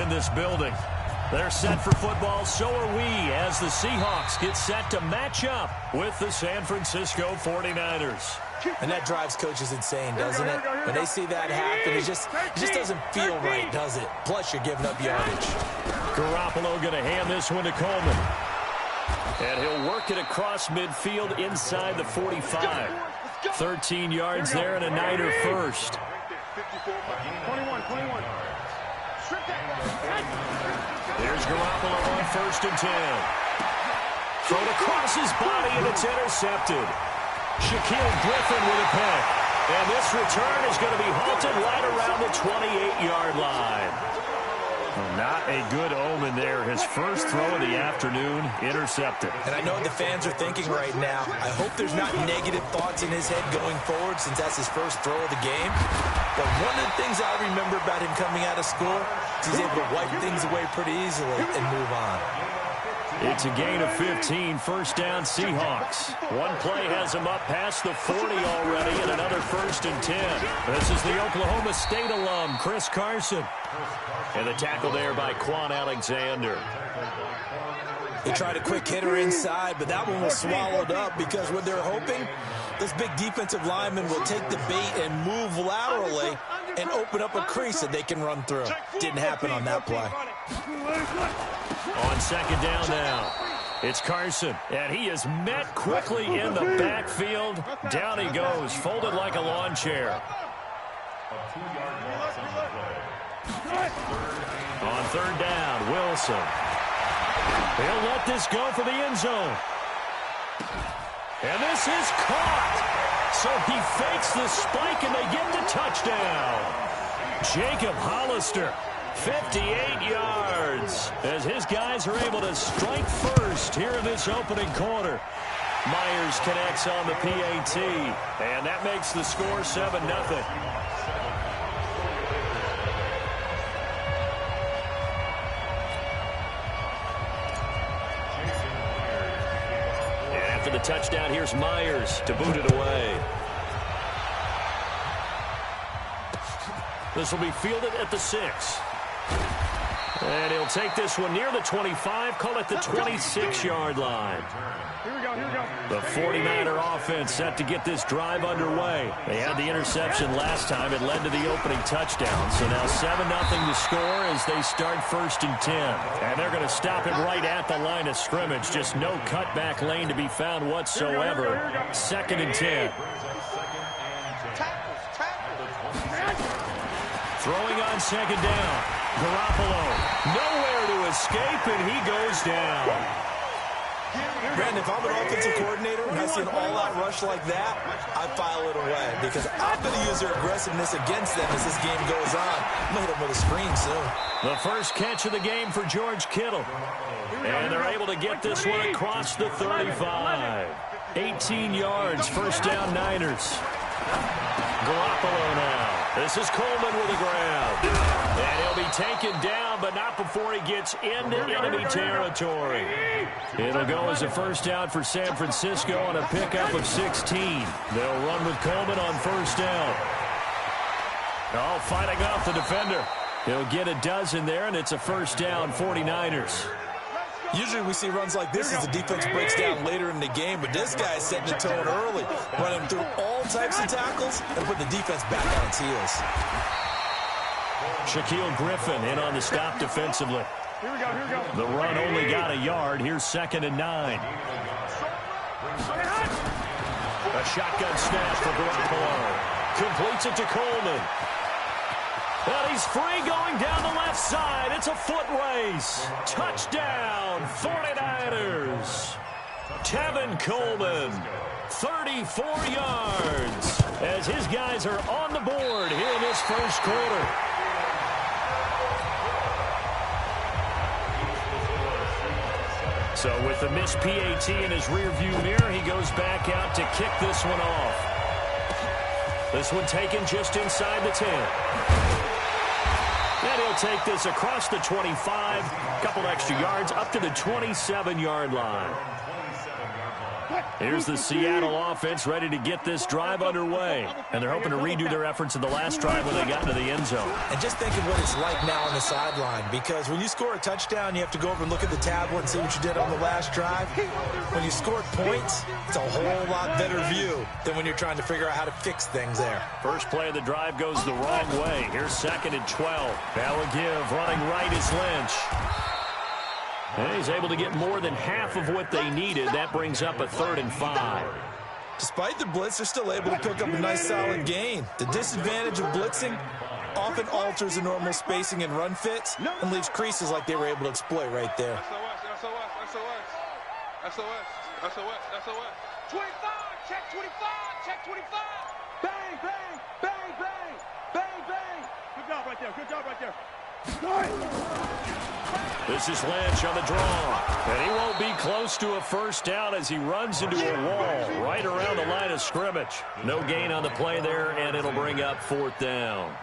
in this building. They're set for football, so are we, as the Seahawks get set to match up with the San Francisco 49ers. And that drives coaches insane, doesn't it? When they see that happen, it just doesn't feel right, does it? Plus, you're giving up yardage. Garoppolo going to hand this one to Coleman. And he'll work it across midfield inside the 45. 13 yards there and a Niner first. 21. There's Garoppolo on 1st and 10. Thrown across his body, and it's intercepted. Shaquille Griffin with a pick. And this return is going to be halted right around the 28-yard line. Well, not a good omen there. His first throw of the afternoon intercepted. And I know what the fans are thinking right now. I hope there's not negative thoughts in his head going forward since that's his first throw of the game. But one of the things I remember about him coming out of school is he's able to wipe things away pretty easily and move on. It's a gain of 15, first down Seahawks. One play has him up past the 40 already, and another 1st and 10. This is the Oklahoma State alum, Chris Carson. And the tackle there by Quan Alexander. They tried a quick hitter inside, but that one was swallowed up because what they're hoping, this big defensive lineman will take the bait and move laterally and open up a crease that they can run through. Didn't happen on that play. On 2nd down now, it's Carson, and he is met quickly in the backfield. Down he goes, folded like a lawn chair. On 3rd down, Wilson. He'll let this go for the end zone. And this is caught. So he fakes the spike, and they get the touchdown. Jacob Hollister, 58 yards, as his guys are able to strike first here in this opening quarter. Myers connects on the PAT, and that makes the score 7-0. After the touchdown, here's Myers to boot it away. This will be fielded at the 6. And he'll take this one near the 25, call it the 26-yard line. Here we go. The 49er offense set to get this drive underway. They had the interception last time. It led to the opening touchdown. So now 7-0 to score as they start 1st and 10. And they're going to stop it right at the line of scrimmage. Just no cutback lane to be found whatsoever. 2nd and 10. Throwing on 2nd down. Garoppolo nowhere to escape, and he goes down. Brandon, if I'm an offensive coordinator and I see an all-out rush like that, I file it away because I'm going to use their aggressiveness against them as this game goes on. I'm going to hit them with a screen soon. The first catch of the game for George Kittle. And they're able to get this one across the 35. 18 yards, first down Niners. Garoppolo now. This is Coleman with a grab. And he'll be taken down, but not before he gets into enemy territory. It'll go as a first down for San Francisco on a pickup of 16. They'll run with Coleman on 1st down. Oh, fighting off the defender. He'll get a dozen there, and it's a first down, 49ers. Usually we see runs like this as the defense breaks down later in the game, but this guy's setting the tone early, running through all types of tackles and putting the defense back on its heels. Shaquille Griffin in on the stop defensively. Here we go. The run only got a yard. Here's 2nd and 9. A shotgun snap for Garoppolo. Completes it to Coleman. And he's free going down the left side. It's a foot race. Touchdown, 49ers. Tevin Coleman, 34 yards, as his guys are on the board here in this first quarter. So with the missed PAT in his rearview mirror, he goes back out to kick this one off. This one taken just inside the 10. And he'll take this across the 25, couple extra yards, up to the 27-yard line. Here's the Seattle offense ready to get this drive underway. And they're hoping to redo their efforts in the last drive when they got into the end zone. And just think of what it's like now on the sideline, because when you score a touchdown, you have to go over and look at the tablet and see what you did on the last drive. When you scored points, it's a whole lot better view than when you're trying to figure out how to fix things there. First play of the drive goes the wrong way. Here's 2nd and 12. Now a give. Running right is Lynch. And he's able to get more than half of what they needed. That brings up a 3rd and 5. Despite the blitz, they're still able to cook up a nice solid gain. The disadvantage of blitzing often alters the normal spacing and run fits and leaves creases like they were able to exploit right there. SOS. 25, check 25, check 25. Bang, bang, bang, bang, bang, bang. Good job right there. This is Lynch on the draw. And he won't be close to a first down as he runs into a wall right around the line of scrimmage. No gain on the play there, and it'll bring up 4th down.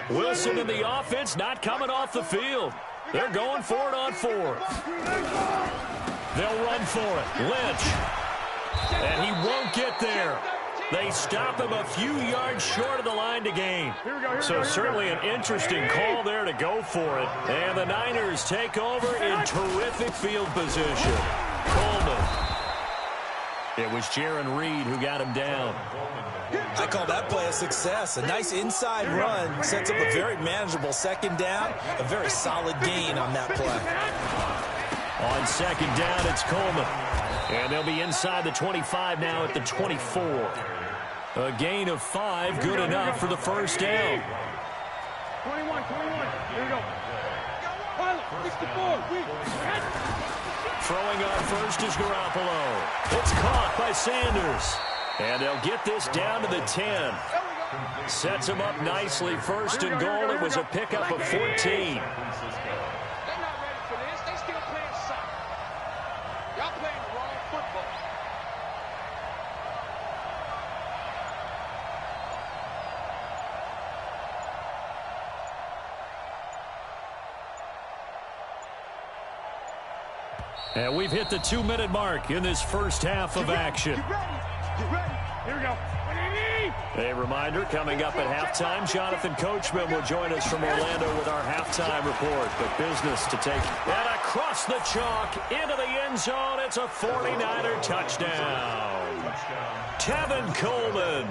Wilson in the offense not coming off the field. They're going for it on 4th. They'll run for it. Lynch. And he won't get there. They stop him a few yards short of the line to gain. So certainly an interesting call there to go for it. And the Niners take over in terrific field position. Coleman. It was Jaron Reed who got him down. I call that play a success. A nice inside run sets up a very manageable 2nd down. A very solid gain on that play. On 2nd down, it's Coleman. And they'll be inside the 25 now at the 24. A gain of 5, good enough for the first down. 21. Here we go. 64. Throwing on first is Garoppolo. It's caught by Sanders. And they'll get this down to the 10. Sets him up nicely. 1st and goal. It was a pickup of 14. And we've hit the 2-minute mark in this first half of action. Get ready. Here we go. A reminder, coming up at halftime, Jonathan Coachman will join us from Orlando with our halftime report. But business to take. And across the chalk, into the end zone, it's a 49er touchdown. Tevin Coleman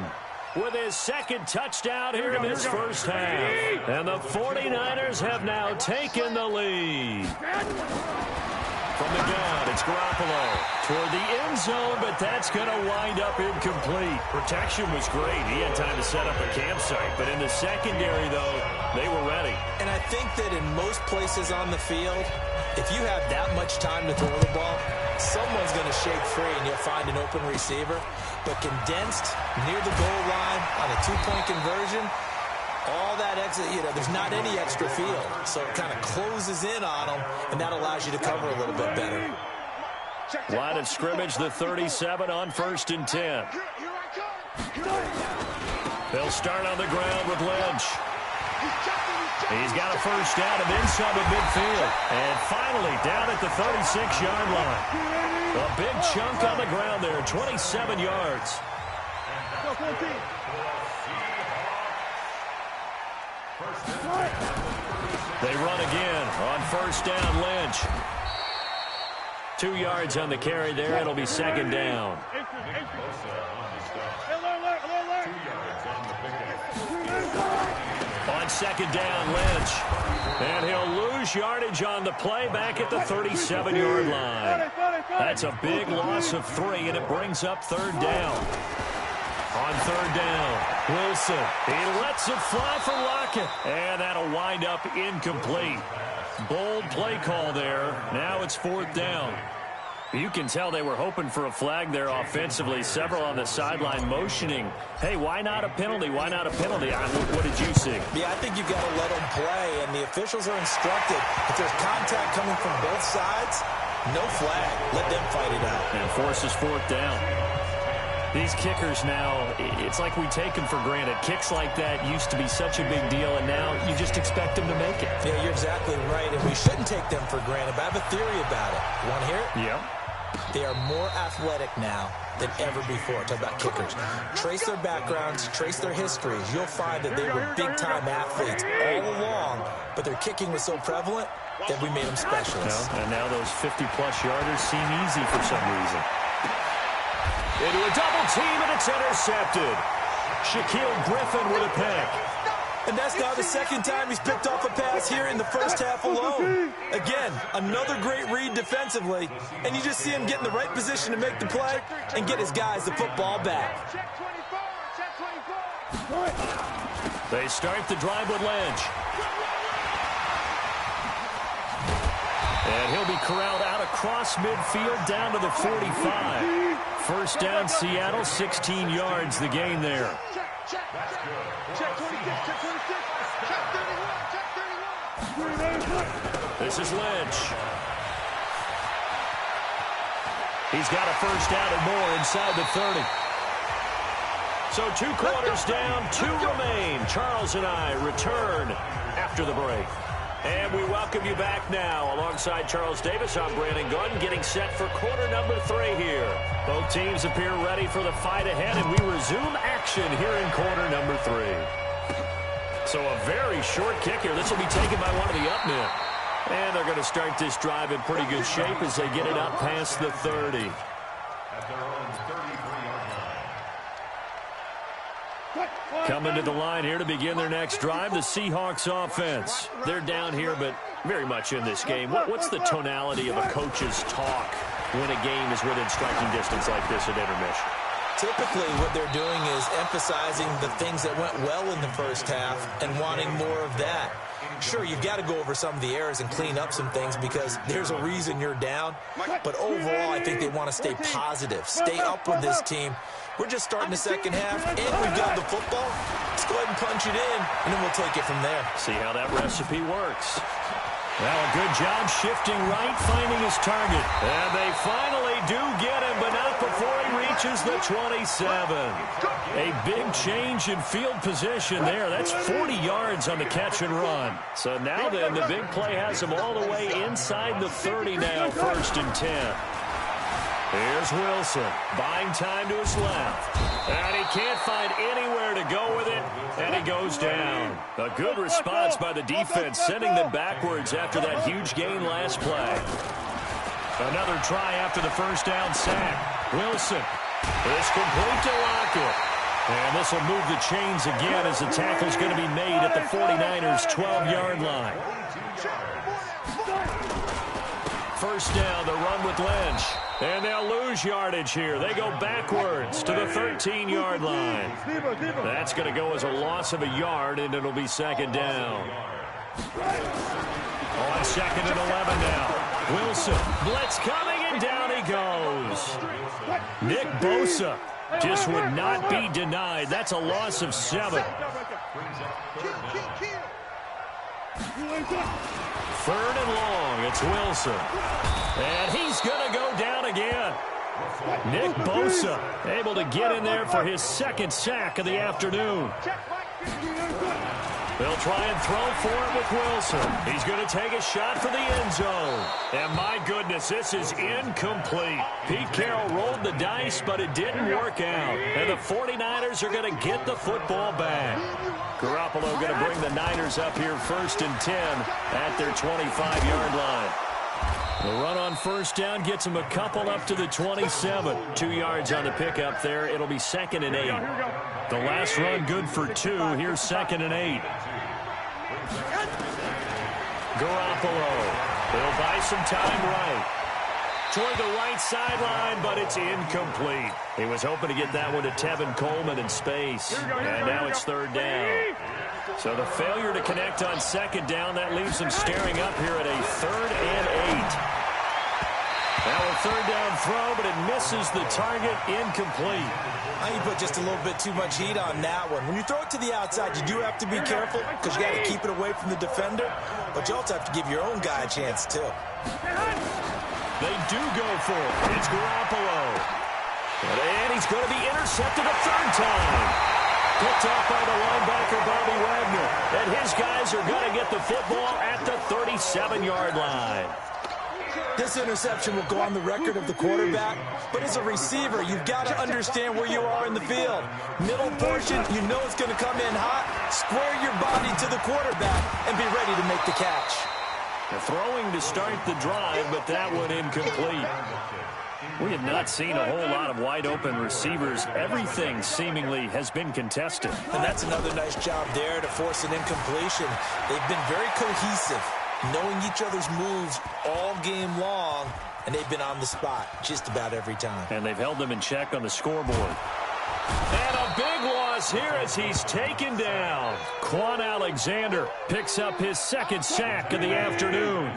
with his 2nd touchdown here in this first half. And the 49ers have now taken the lead. From the gun, it's Garoppolo toward the end zone, but that's going to wind up incomplete. Protection was great. He had time to set up a campsite, but in the secondary, though, they were ready. And I think that in most places on the field, if you have that much time to throw the ball, someone's going to shake free and you'll find an open receiver. But condensed near the goal line on a 2-point conversion, all that exit, there's not any extra field. So it kind of closes in on them, and that allows you to cover a little bit better. Line of scrimmage, the 37 on 1st and 10. They'll start on the ground with Lynch. He's got a first down and inside the midfield. And finally down at the 36-yard line. A big chunk on the ground there, 27 yards. They run again on 1st down, Lynch. 2 yards on the carry there. It'll be 2nd down. On 2nd down, Lynch. And he'll lose yardage on the play back at the 37-yard line. That's a big loss of 3, and it brings up 3rd down. On 3rd down, Wilson. He lets it fly for Lockett. And that'll wind up incomplete. Bold play call there. Now it's 4th down. You can tell they were hoping for a flag there offensively. Several on the sideline motioning. Hey, why not a penalty? Why not a penalty? What did you see? Yeah, I think you've got to let them play. And the officials are instructed, if there's contact coming from both sides, no flag. Let them fight it out. And forces 4th down. These kickers now, it's like we take them for granted. Kicks like that used to be such a big deal, and now you just expect them to make it. Yeah, you're exactly right, and we shouldn't take them for granted, but I have a theory about it. You want to hear it? Yeah. They are more athletic now than ever before. Talk about kickers. Trace their backgrounds, trace their histories. You'll find that they were big-time athletes all along, but their kicking was so prevalent that we made them specialists. And now those 50-plus yarders seem easy for some reason. Into a double team, and it's intercepted. Shaquille Griffin with a pick. And that's now the second time he's picked off a pass here in the first half alone. Again, another great read defensively, and you just see him get in the right position to make the play and get his guys the football back. They start the drive with Lynch. And he'll be corralled out across midfield down to the 45. First down, Seattle, 16 yards the gain there. This is Lynch. He's got a first down and more inside the 30. So 2 quarters down, 2 remain. Charles and I return after the break. And we welcome you back now. Alongside Charles Davis, I'm Brandon Gunn, getting set for quarter number 3 here. Both teams appear ready for the fight ahead, and we resume action here in quarter number 3. So a very short kick here. This will be taken by one of the up men. And they're going to start this drive in pretty good shape as they get it up past the 30. Coming to the line here to begin their next drive, the Seahawks offense. They're down here, but very much in this game. What's the tonality of a coach's talk when a game is within striking distance like this at intermission? Typically, what they're doing is emphasizing the things that went well in the first half and wanting more of that. Sure, you've got to go over some of the errors and clean up some things because there's a reason you're down. But overall, I think they want to stay positive, stay up with this team. We're just starting the second half, and we've got the football. Let's go ahead and punch it in, and then we'll take it from there. See how that recipe works. Well, a good job shifting right, finding his target. And they finally do get him, but not before he reaches the 27. A big change in field position there. That's 40 yards on the catch and run. So now then, the big play has him all the way inside the 30 now, 1st and 10. Here's Wilson, buying time to his left. And he can't find anywhere to go with it, and he goes down. A good response by the defense, sending them backwards after that huge gain last play. Another try after the first down sack. Wilson is complete to Lockett. And this will move the chains again as the tackle's going to be made at the 49ers' 12-yard line. First down, the run with Lynch. And they'll lose yardage here. They go backwards to the 13-yard line. That's going to go as a loss of a yard, and it'll be 2nd down. On 2nd and 11 now. Wilson, blitz coming, and down he goes. Nick Bosa just would not be denied. That's a loss of 7. 3rd and long, it's Wilson. And he's going to go down again. Nick Bosa able to get in there for his 2nd sack of the afternoon. They'll try and throw for it with Wilson. He's going to take a shot for the end zone. And my goodness, this is incomplete. Pete Carroll rolled the dice, but it didn't work out. And the 49ers are going to get the football back. Garoppolo going to bring the Niners up here 1st and 10 at their 25-yard line. The run on first down gets him a couple up to the 27. 2 yards on the pickup there. It'll be 2nd and 8. The last run good for 2. Here's 2nd and 8. Garoppolo. They'll buy some time right. Toward the right sideline, but it's incomplete. He was hoping to get that one to Tevin Coleman in space. And now it's 3rd down. So the failure to connect on 2nd down, that leaves them staring up here at a 3rd and 8. Now a 3rd down throw, but it misses the target, incomplete. Now you put just a little bit too much heat on that one. When you throw it to the outside, you do have to be careful because you got to keep it away from the defender, but you also have to give your own guy a chance too. They do go for it. It's Garoppolo. And he's going to be intercepted a 3rd time. Picked off by the linebacker, Bobby Wagner. And his guys are going to get the football at the 37-yard line. This interception will go on the record of the quarterback, but as a receiver, you've got to understand where you are in the field. Middle portion, you know it's going to come in hot. Square your body to the quarterback and be ready to make the catch. They're throwing to start the drive, but that one incomplete. We have not seen a whole lot of wide-open receivers. Everything seemingly has been contested. And that's another nice job there to force an incompletion. They've been very cohesive, knowing each other's moves all game long, and they've been on the spot just about every time. And they've held them in check on the scoreboard. And a big loss here as he's taken down. Quan Alexander picks up his second sack of the afternoon.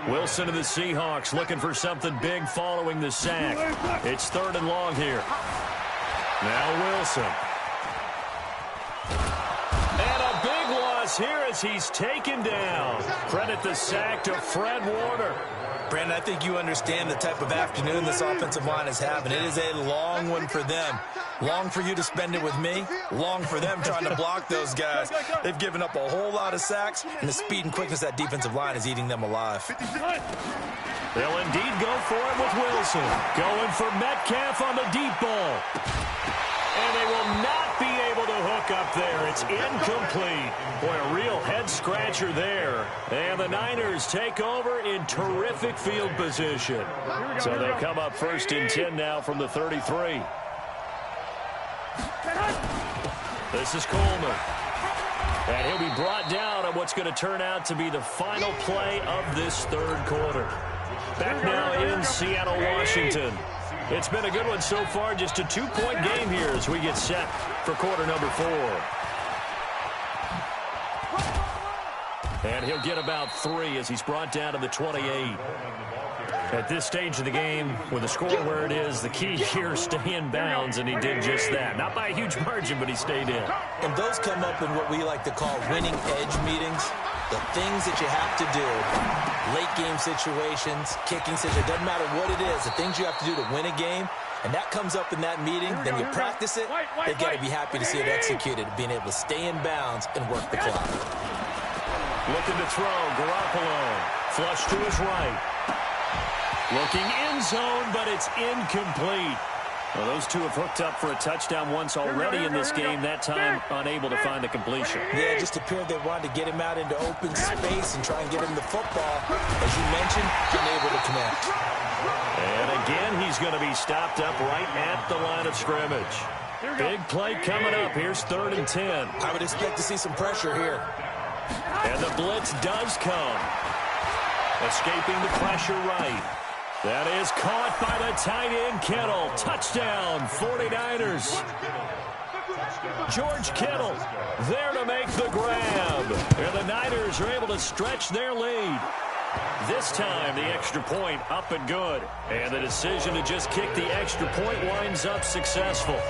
Wilson of the Seahawks looking for something big following the sack. It's 3rd and long here. Now Wilson. And a big loss here as he's taken down. Credit the sack to Fred Warner. Brandon, I think you understand the type of afternoon this offensive line is having. It is a long one for them. Long for you to spend it with me. Long for them trying to block those guys. They've given up a whole lot of sacks, and the speed and quickness of that defensive line is eating them alive. They'll indeed go for it with Wilson. Going for Metcalf on the deep ball. And they will not be able to hook up there. It's incomplete. Boy, a real head-scratcher there. And the Niners take over in terrific field position. So they'll come up 1st and 10 now from the 33. This is Coleman. And he'll be brought down on what's going to turn out to be the final play of this 3rd quarter. Back now in Seattle, Washington. It's been a good one so far, just a 2-point game here as we get set for quarter number 4. And he'll get about 3 as he's brought down to the 28. At this stage of the game, with the score where it is, the key here is stay in bounds, and he did just that. Not by a huge margin, but he stayed in. And those come up in what we like to call winning edge meetings. The things that you have to do, late game situations, kicking situations, doesn't matter what it is, the things you have to do to win a game, and that comes up in that meeting, then you practice it, they've got to be happy to see it executed, being able to stay in bounds and work the clock. Looking to throw, Garoppolo, flush to his right. Looking in zone, but it's incomplete. Well, those two have hooked up for a touchdown once already in this game, that time unable to find the completion. Yeah, it just appeared they wanted to get him out into open space and try and get him the football. As you mentioned, unable to connect. And again, he's going to be stopped up right at the line of scrimmage. Big play coming up. Here's 3rd and 10. I would expect to see some pressure here. And the blitz does come. Escaping the pressure right. That is caught by the tight end, Kittle. Touchdown, 49ers. George Kittle there to make the grab. And the Niners are able to stretch their lead. This time, the extra point up and good. And the decision to just kick the extra point winds up successful.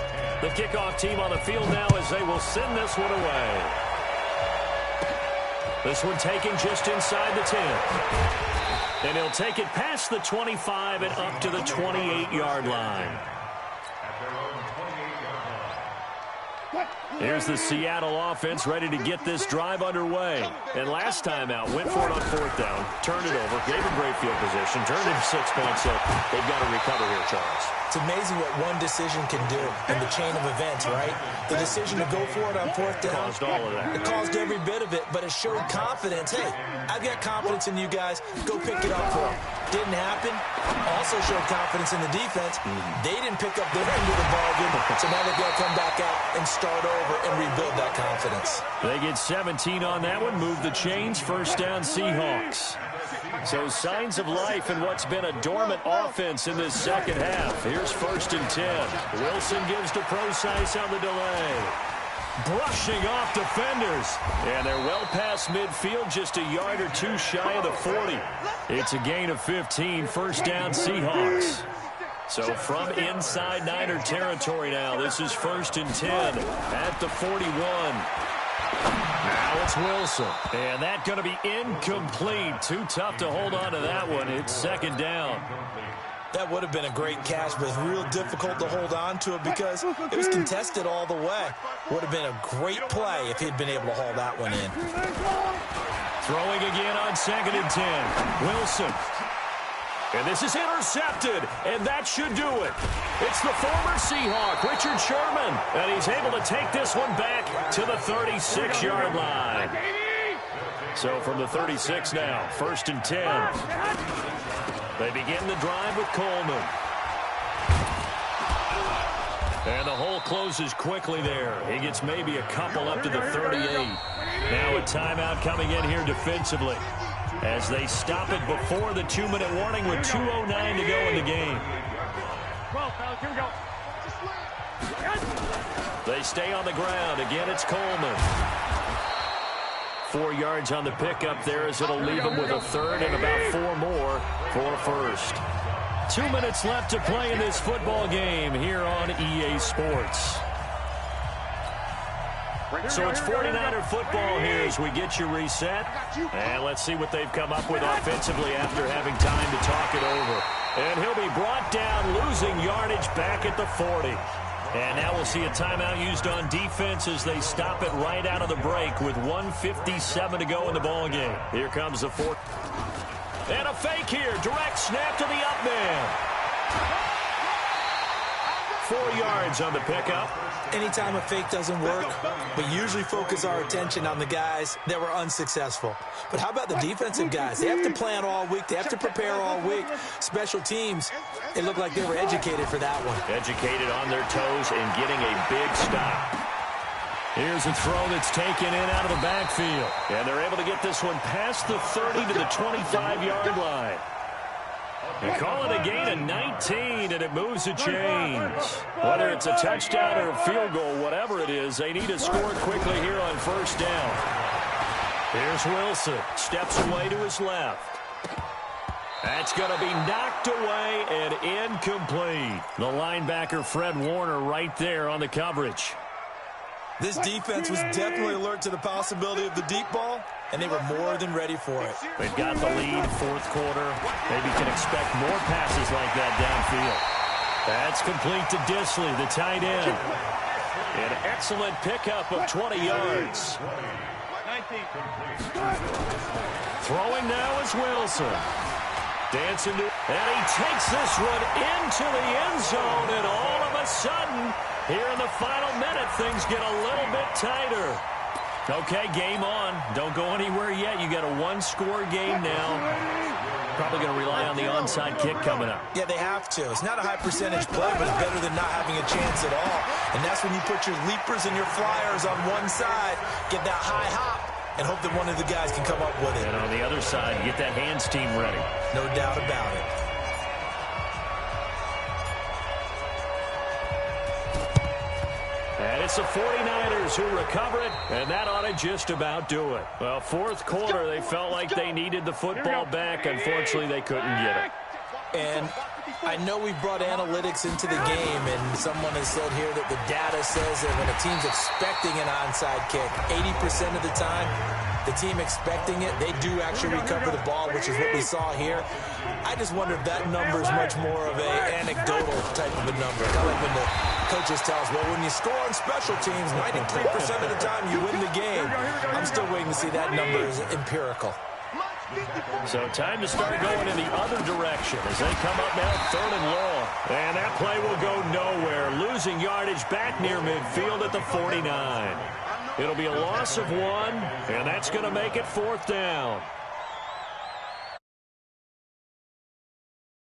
The kickoff team on the field now as they will send this one away. This one taken just inside the 10. And he'll take it past the 25 and up to the 28-yard line. Here's the Seattle offense ready to get this drive underway. And last time out, went for it on 4th down, turned it over, gave him great field position, turned it 6 points, so they've got to recover here, Charles. It's amazing what one decision can do in the chain of events, right? The decision to go for it on 4th down. Caused all of that. It caused every bit of it, but it showed confidence. Hey, I've got confidence in you guys. Go pick it up for them. Didn't happen. Also showed confidence in the defense. They didn't pick up their end of the bargain, so now they've got to come back out and start over and rebuild that confidence. They get 17 on that one. Move the chains. 1st down, Seahawks. So signs of life in what's been a dormant offense in this second half. Here's 1st and 10. Wilson gives to Procise on the delay. Brushing off defenders. And they're well past midfield, just a yard or 2 shy of the 40. It's a gain of 15. 1st down, Seahawks. So from inside Niner territory now, this is 1st and 10 at the 41. Now it's Wilson. And that's going to be incomplete. Too tough to hold on to that one. It's 2nd down. That would have been a great catch, but it's real difficult to hold on to it because it was contested all the way. Would have been a great play if he'd been able to haul that one in. Throwing again on 2nd and 10. Wilson. And this is intercepted, and that should do it. It's the former Seahawk, Richard Sherman, and he's able to take this one back to the 36-yard line. So from the 36 now, 1st and 10. They begin the drive with Coleman. And the hole closes quickly there. He gets maybe a couple up to the 38. Now a timeout coming in here defensively, as they stop it before the 2-minute warning with 2:09 to go in the game. They stay on the ground. Again, it's Coleman. 4 yards on the pickup there, as it'll leave him with a third and about 4 more for first. 2 minutes left to play in this football game here on EA Sports. So it's 49er football here as we get you reset. And let's see what they've come up with offensively after having time to talk it over. And he'll be brought down, losing yardage back at the 40. And now we'll see a timeout used on defense as they stop it right out of the break with 1:57 to go in the ball game. Here comes the fourth. And a fake here. Direct snap to the up man. 4 yards on the pickup. Anytime a fake doesn't work, we usually focus our attention on the guys that were unsuccessful. But how about the defensive guys? They have to plan all week. They have to prepare all week. Special teams, it looked like they were educated for that one. Educated on their toes and getting a big stop. Here's a throw that's taken in out of the backfield. And they're able to get this one past the 30 to the 25-yard line. They call it a gain of 19, and it moves the chains. Whether it's a touchdown or a field goal, whatever it is, they need to score quickly here on 1st down. Here's Wilson. Steps away to his left. That's going to be knocked away and incomplete. The linebacker, Fred Warner, right there on the coverage. This defense was definitely alert to the possibility of the deep ball, and they were more than ready for it. They've got the lead, 4th quarter. Maybe can expect more passes like that downfield. That's complete to Disley, the tight end. An excellent pickup of 20 yards. Throwing now is Wilson. Dancing to, and he takes this one into the end zone, and all of a sudden, here in the final minute, things get a little bit tighter. Okay, game on. Don't go anywhere yet. You got a 1-score game now. Probably going to rely on the onside kick coming up. Yeah, they have to. It's not a high percentage play, but it's better than not having a chance at all. And that's when you put your leapers and your flyers on one side, get that high hop, and hope that one of the guys can come up with it. And on the other side, get that hands team ready. No doubt about it. And it's the 49ers who recover it, and that ought to just about do it. Well, 4th quarter, they felt like they needed the football back. Unfortunately, they couldn't get it. And I know we brought analytics into the game, and someone has said here that the data says that when a team's expecting an onside kick, 80% of the time, the team expecting it, they do actually recover the ball, which is what we saw here. I just wonder if that number is much more of an anecdotal type of a number. Kind of like when the coaches tell us, well, when you score on special teams, 93% of the time you win the game. I'm still waiting to see that number is empirical. So time to start going in the other direction as they come up now 3rd and long. And that play will go nowhere, losing yardage back near midfield at the 49. It'll be a loss of 1, and that's going to make it 4th down.